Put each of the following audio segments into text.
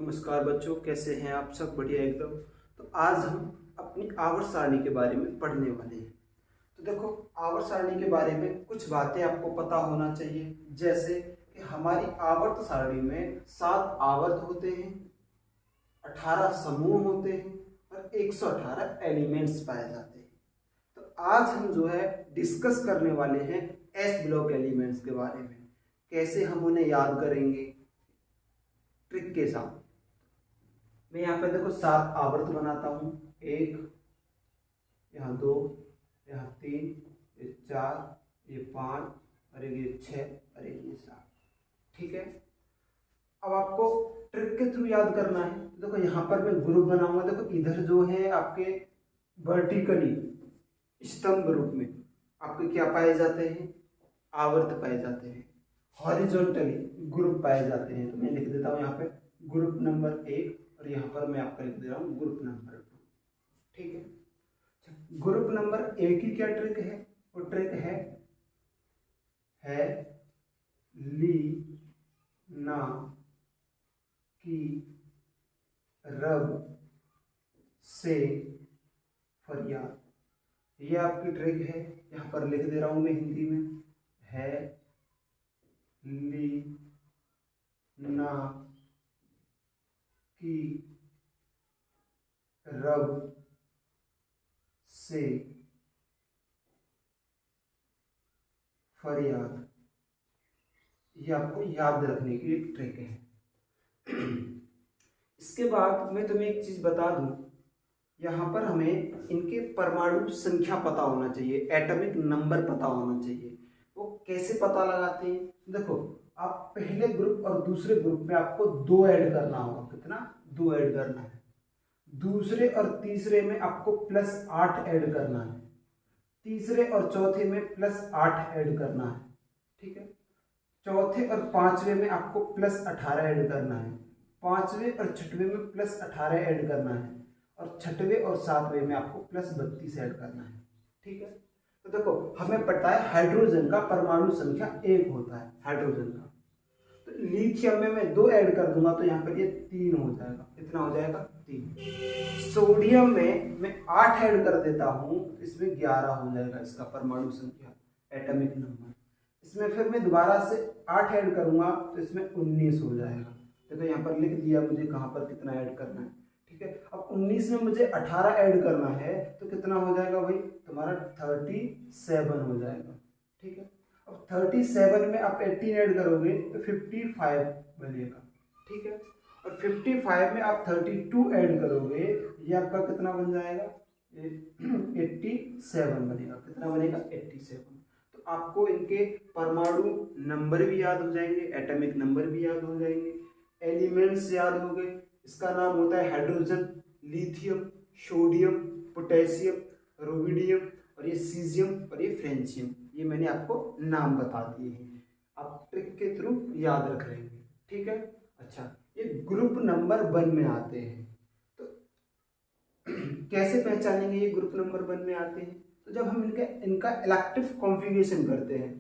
नमस्कार बच्चों, कैसे हैं आप सब? बढ़िया एकदम। तो आज हम अपनी आवर्त सारणी के बारे में पढ़ने वाले हैं। तो देखो, आवर्त सारणी के बारे में कुछ बातें आपको पता होना चाहिए, जैसे कि हमारी आवर्त सारणी में 7 आवर्त होते हैं, 18 समूह होते हैं और 118 एलिमेंट्स पाए जाते हैं। तो आज हम जो है डिस्कस करने वाले हैं एस ब्लॉक एलिमेंट्स के बारे में, कैसे हम उन्हें याद करेंगे ट्रिक के साथ। मैं यहाँ पे देखो 7 आवर्त बनाता हूँ, 1, यहाँ 2, यहाँ 3, ये 4, ये 5 और ये 6 और ये 7। ठीक है, अब आपको ट्रिक के थ्रू याद करना है। देखो यहाँ पर मैं ग्रुप बनाऊंगा। देखो इधर जो है आपके वर्टिकली स्तंभ रूप में आपके क्या पाए जाते हैं? आवर्त पाए जाते हैं। हॉरिजॉन्टली ग्रुप पाए जाते हैं। तो मैं लिख देता हूँ यहाँ पे ग्रुप नंबर 1 और यहाँ पर मैं आपका लिख दे रहा हूँ ग्रुप नंबर 2। ठीक है, ग्रुप नंबर 1 की क्या ट्रिक है? वो ट्रिक है ली ना की रब से फरियाद। ये आपकी ट्रिक है। यहाँ पर लिख दे रहा हूँ मैं हिंदी में, है ली ना की रब से फरियाद। ये आपको याद रखने की एक ट्रिक है। इसके बाद मैं तुम्हें एक चीज बता दूं, यहाँ पर हमें इनके परमाणु संख्या पता होना चाहिए, एटॉमिक नंबर पता होना चाहिए। वो कैसे पता लगाते हैं? देखो, आप पहले ग्रुप और दूसरे ग्रुप में आपको 2 ऐड करना होगा। कितना? 2 ऐड करना है। दूसरे और तीसरे में आपको +8 ऐड करना है। तीसरे और चौथे में +8 ऐड करना है। ठीक है, चौथे और पांचवे में आपको +18 ऐड करना है। पांचवें और छठवें में +18 ऐड करना है और छठवें और सातवें में आपको +32 ऐड करना है। ठीक है, तो देखो हमें पता है हाइड्रोजन का परमाणु संख्या 1 होता है हाइड्रोजन का। तो लिथियम में मैं 2 ऐड कर दूंगा तो यहाँ पर ये 3 हो जाएगा। कितना हो जाएगा? 3। सोडियम में मैं 8 ऐड कर देता हूँ, इसमें 11 हो जाएगा इसका परमाणु संख्या, एटॉमिक नंबर। इसमें फिर मैं दोबारा से 8 ऐड करूंगा तो इसमें 19 हो जाएगा। देखो यहाँ पर लिख दिया मुझे कहाँ पर कितना ऐड करना है। ठीक है, अब 19 में मुझे 18 ऐड करना है तो कितना हो जाएगा भाई? तुम्हारा 37 हो जाएगा। ठीक है, अब 37 में आप 18 ऐड करोगे तो 55 बनेगा। ठीक है, और 55 में आप 32 ऐड करोगे, ये आपका कितना बन जाएगा? 87 बनेगा। कितना बनेगा? 87। तो आपको इनके परमाणु नंबर भी याद हो जाएंगे, एटॉमिक नंबर भी याद हो जाएंगे, एलिमेंट्स याद हो गए। इसका नाम होता है hydrogen, lithium, sodium, potassium, rubidium और ये सीजियम और ये फ्रेंचियम। ये मैंने आपको नाम बता दिए हैं, आप ट्रिक के थ्रू याद रख लेंगे। ठीक है, अच्छा, ये ग्रुप नंबर 1 में आते हैं। तो कैसे पहचानेंगे ये ग्रुप नंबर 1 में आते हैं? तो जब हम इनका इलेक्ट्रिक कॉन्फ़िगरेशन करते हैं,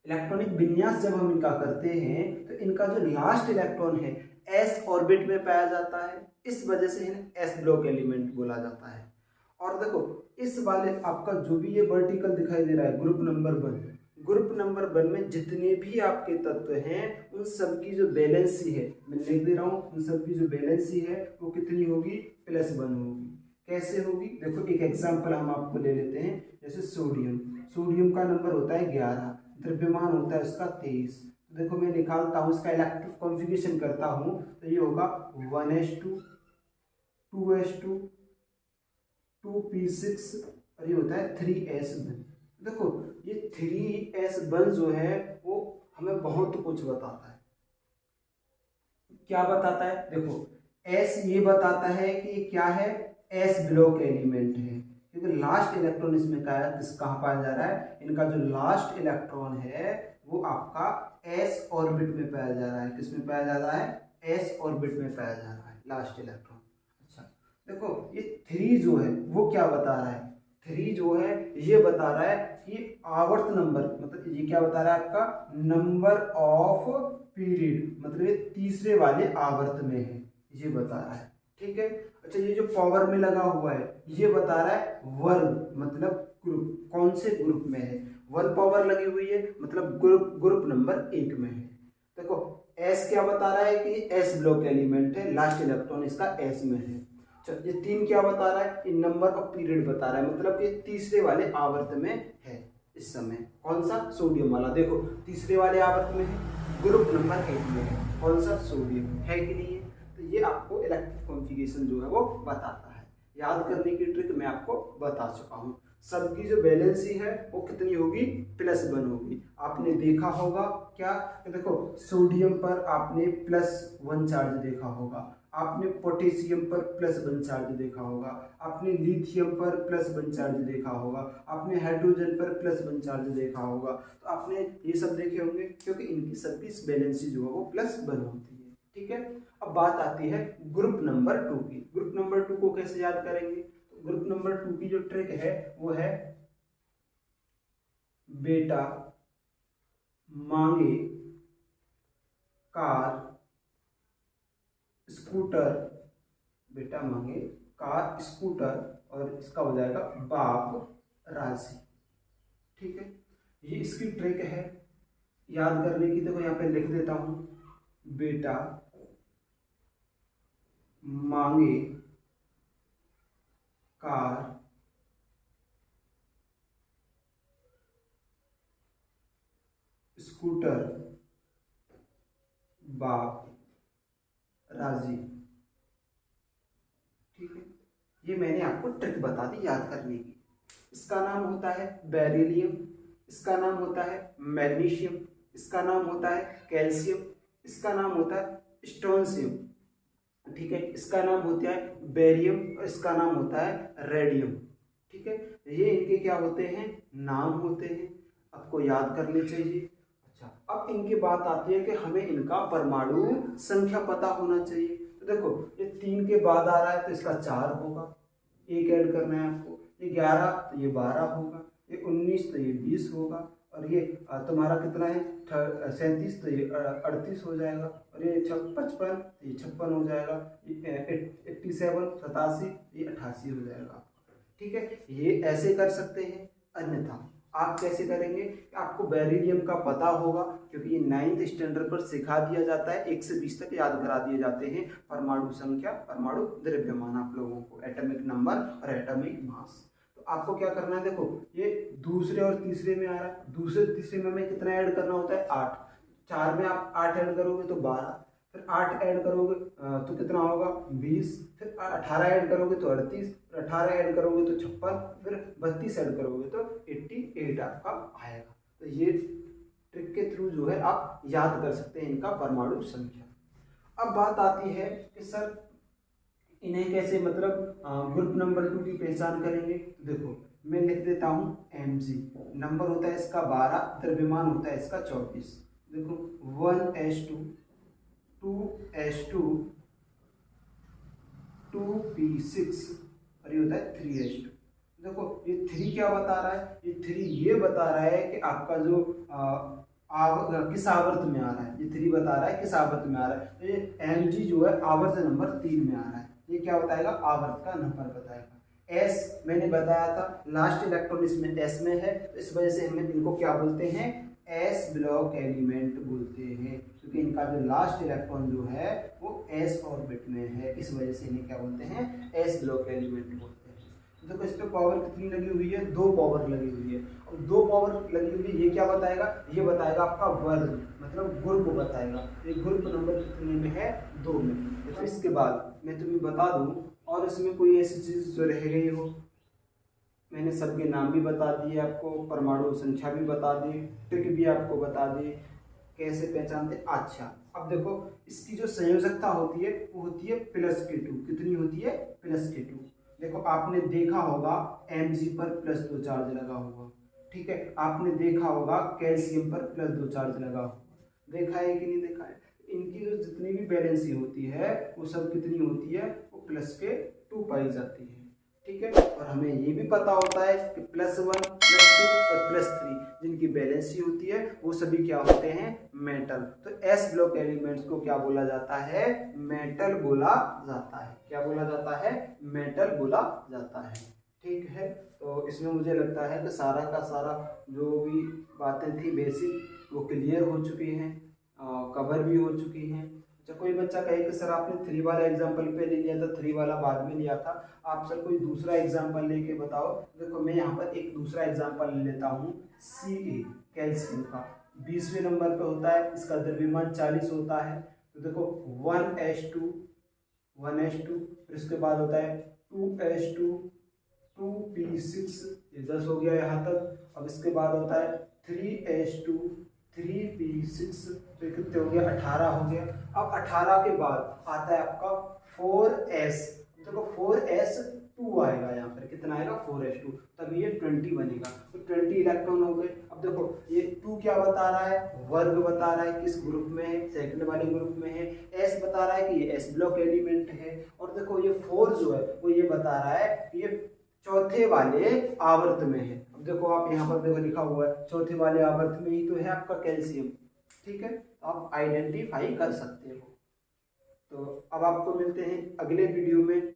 इलेक्ट्रॉनिक विन्यास जब हम इनका करते हैं तो इनका जो लास्ट इलेक्ट्रॉन है एस ऑर्बिट में पाया जाता है। इस वजह से इन्हें एस ब्लॉक एलिमेंट बोला जाता है। और देखो इस वाले आपका जो भी ये वर्टिकल दिखाई दे रहा है ग्रुप नंबर 1, ग्रुप नंबर 1 में जितने भी आपके तत्व हैं उन सब की जो बैलेंसी है, मैं लिख दे रहा हूँ, उन सब की जो बैलेंसी है वो कितनी होगी? +1 होगी। कैसे होगी? देखो एक एग्जाम्पल हम आपको ले लेते हैं, जैसे सोडियम। सोडियम का नंबर होता है 11, द्रव्यमान होता है उसका 23। तो देखो मैं निकालता हूँ, इसका इलेक्ट्रिक कॉन्फ़िगरेशन करता हूँ तो ये होगा 1s2, 2s2, 2p6 और ये होता है 3s1। देखो ये 3s1 जो है वो हमें बहुत कुछ बताता है। क्या बताता है? देखो s ये बताता है कि ये क्या है? s ब्लॉक एलिमेंट है, क्योंकि लास्ट इलेक्ट्रॉन इसमें कहाँ पाया जा रहा है? इनका जो लास्ट इलेक्ट्रॉन है वो आपका s ऑर्बिट में पाया जा रहा है। किस में पाया जा रहा है? s ऑर्बिट में पाया जा रहा है लास्ट इलेक्ट्रॉन। अच्छा, देखो ये 3 जो है वो क्या बता रहा है? 3 जो है ये बता रहा है कि आवर्त नंबर, मतलब ये क्या बता रहा है? आपका नंबर ऑफ पीरियड, मतलब ये तीसरे वाले आवर्त में है, ये बता रहा है। ठीक है। अच्छा, ये जो पावर में लगा हुआ है ये बता रहा है वर्ग, मतलब ग्रुप, कौन से ग्रुप में है। 1 पावर लगी हुई है मतलब ग्रुप नंबर 1 में है। देखो एस क्या बता रहा है कि एस ब्लॉक एलिमेंट है, लास्ट इलेक्ट्रॉन इसका एस में है। चल ये 3 क्या बता रहा है, ये नंबर ऑफ पीरियड बता रहा है, मतलब ये तीसरे वाले आवर्त में है इस समय। कौन सा, सोडियम वाला। देखो तीसरे वाले आवर्त में है, ग्रुप नंबर 1 में है, कौन सा, सोडियम, है कि नहीं है। तो ये आपको इलेक्ट्रिक कॉन्फ़िगरेशन जो है वो बताता है। याद करने की ट्रिक मैं आपको बता चुका हूँ। सबकी जो वैलेंसी है वो कितनी होगी, +1 होगी। आपने देखा होगा क्या, देखो सोडियम पर आपने +1 चार्ज देखा होगा, आपने पोटेशियम पर +1 चार्ज देखा होगा, आपने लिथियम पर +1 चार्ज देखा होगा, आपने हाइड्रोजन पर +1 चार्ज देखा होगा। तो आपने ये सब देखे होंगे क्योंकि इनकी सबकी वैलेंसी जो है वो +1 होती है। ठीक है। अब बात आती है ग्रुप नंबर 2 की। ग्रुप नंबर 2 को कैसे याद करेंगे, तो ग्रुप नंबर 2 की जो ट्रिक है वो है बेटा मांगे कार स्कूटर, बेटा मांगे कार स्कूटर, और इसका हो जाएगा बाप राशि। ठीक है, ये इसकी ट्रिक है याद करने की। देखो यहाँ पे लिख देता हूं, बेटा मांगे कार स्कूटर बाप राजी। ठीक है, ये मैंने आपको ट्रिक बता दी याद करने की। इसका नाम होता है बेरिलियम, इसका नाम होता है मैग्नीशियम, इसका नाम होता है कैल्शियम, इसका नाम होता है स्ट्रोंशियम। ठीक है, इसका नाम होता है बेरियम और इसका नाम होता है रेडियम। ठीक है, ये इनके क्या होते हैं, नाम होते हैं, आपको याद करने चाहिए। अच्छा, अब इनकी बात आती है कि हमें इनका परमाणु संख्या पता होना चाहिए। तो देखो ये 3 के बाद आ रहा है तो इसका 4 होगा, एक ऐड करना है आपको। ये 11 तो ये 12 होगा, ये 19 तो ये 20 होगा, और ये तुम्हारा कितना है 37 तो ये 38 हो जाएगा, और ये 55 तो ये 56 हो जाएगा, ये 87 87 ये 88 हो जाएगा। ठीक है, ये ऐसे कर सकते हैं। अन्यथा आप कैसे करेंगे, आपको बेरिलियम का पता होगा क्योंकि ये 9th स्टैंडर्ड पर सिखा दिया जाता है, 1 से 20 तक याद करा दिए जाते हैं परमाणु संख्या, परमाणु द्रव्यमान आप लोगों को, एटॉमिक नंबर और एटॉमिक मास। तो आपको क्या करना है, देखो ये दूसरे और तीसरे में आ रहा है, दूसरे तीसरे में हमें कितना ऐड करना होता है 8, 4 में आप 8 ऐड करोगे तो 12, फिर 8 ऐड करोगे तो कितना होगा 20, फिर 18 ऐड करोगे तो 38, 18 ऐड करोगे तो 56, फिर 32 ऐड करोगे तो 88 आपका आएगा। तो ये ट्रिक के थ्रू जो है आप याद कर सकते हैं इनका परमाणु संख्या। अब बात आती है कि सर इन्हें कैसे, मतलब ग्रुप नंबर 2 की पहचान करेंगे। तो देखो मैं लिख देता हूँ Mg, नंबर होता है इसका 12, द्रव्यमान होता है इसका 24। देखो 1s2 2s2 2p6 और ये होता है 3s2। देखो ये 3 क्या बता रहा है, ये 3 ये बता रहा है कि आपका जो किस आवर्त में आ रहा है, ये 3 बता रहा है किस आवर्त में आ रहा है। तो ये Mg जो है आवर्त नंबर 3 में आ रहा है, ये क्या बताएगा, आवर्त का नंबर बताएगा। S मैंने बताया था लास्ट इलेक्ट्रॉन इसमें S में है, तो इस वजह से हम इनको क्या बोलते हैं, S ब्लॉक एलिमेंट बोलते हैं, क्योंकि इनका जो लास्ट इलेक्ट्रॉन जो है वो S ऑर्बिट में है, इस वजह से इन्हें क्या बोलते हैं, S ब्लॉक एलिमेंट बोलते हैं। तो देखो इस पे पावर कितनी लगी हुई है, 2 पावर लगी हुई है, और 2 पावर लगी हुई है, ये क्या बताएगा, ये बताएगा आपका वर्ग, मतलब ग्रुप बताएगा। ये ग्रुप नंबर कितने में है, 2 में। तो इसके बाद मैं तुम्हें बता दूं, और इसमें कोई ऐसी चीज जो रह गई हो, मैंने सबके नाम भी बता दिए आपको, परमाणु संख्या भी बता दी, ट्रिक भी आपको बता दी, कैसे पहचानते। अच्छा अब देखो इसकी जो संयोजकता होती है वो होती है +K2, कितनी होती है, +K2। देखो आपने देखा होगा Mg पर +2 चार्ज लगा हुआ, ठीक है, आपने देखा होगा कैल्शियम पर +2 चार्ज लगा हुआ, देखा है कि नहीं देखा है। इनकी जो जितनी भी वैलेंसी होती है वो सब कितनी होती है, वो +K2 पाई जाती है। ठीक ठीक है। और हमें ये भी पता होता है कि +1 +2 और +3 जिनकी वैलेंसी होती है वो सभी क्या होते हैं, मेटल। तो एस ब्लॉक एलिमेंट्स को क्या बोला जाता है, मेटल बोला जाता है। क्या बोला जाता है, मेटल बोला जाता है। ठीक है, तो इसमें मुझे लगता है कि सारा का सारा जो भी बातें थी बेसिक वो क्लियर हो चुकी हैं, कवर भी हो चुकी हैं। अच्छा, कोई बच्चा कहे कि सर आपने 3 वाला एग्जाम्पल पे ले लिया था, 3 वाला बाद में लिया था, आप सर कोई दूसरा एग्जाम्पल लेके बताओ। देखो मैं यहाँ पर एक दूसरा एग्जाम्पल ले लेता हूँ, Ca कैल्शियम का 20वें नंबर पे होता है, इसका द्रव्यमान 40 होता है। तो देखो 1H2 फिर इसके बाद होता है 2H2 2P6, ये 10 हो गया यहाँ तक। अब इसके बाद होता है 3H2 3P6, तो कितने हो गया, 18 हो गया। अब 18 के बाद आता है आपका 4S, देखो 4S2 आएगा, यहाँ पर कितना आएगा 4S2, तब ये 20 बनेगा। तो 20 इलेक्ट्रॉन हो गए। अब देखो ये 2 क्या बता रहा है, वर्ग बता रहा है, किस ग्रुप में है, सेकंड वाले ग्रुप में है। S बता रहा है कि ये S ब्लॉक एलिमेंट है। और देखो ये 4 जो है वो ये बता रहा है कि ये चौथे वाले आवर्त में है। अब देखो आप यहाँ पर देखो लिखा हुआ है चौथे वाले आवर्त में ही तो है आपका कैल्शियम। ठीक है, तो आप आइडेंटिफाई कर सकते हो। तो अब आपको मिलते हैं अगले वीडियो में।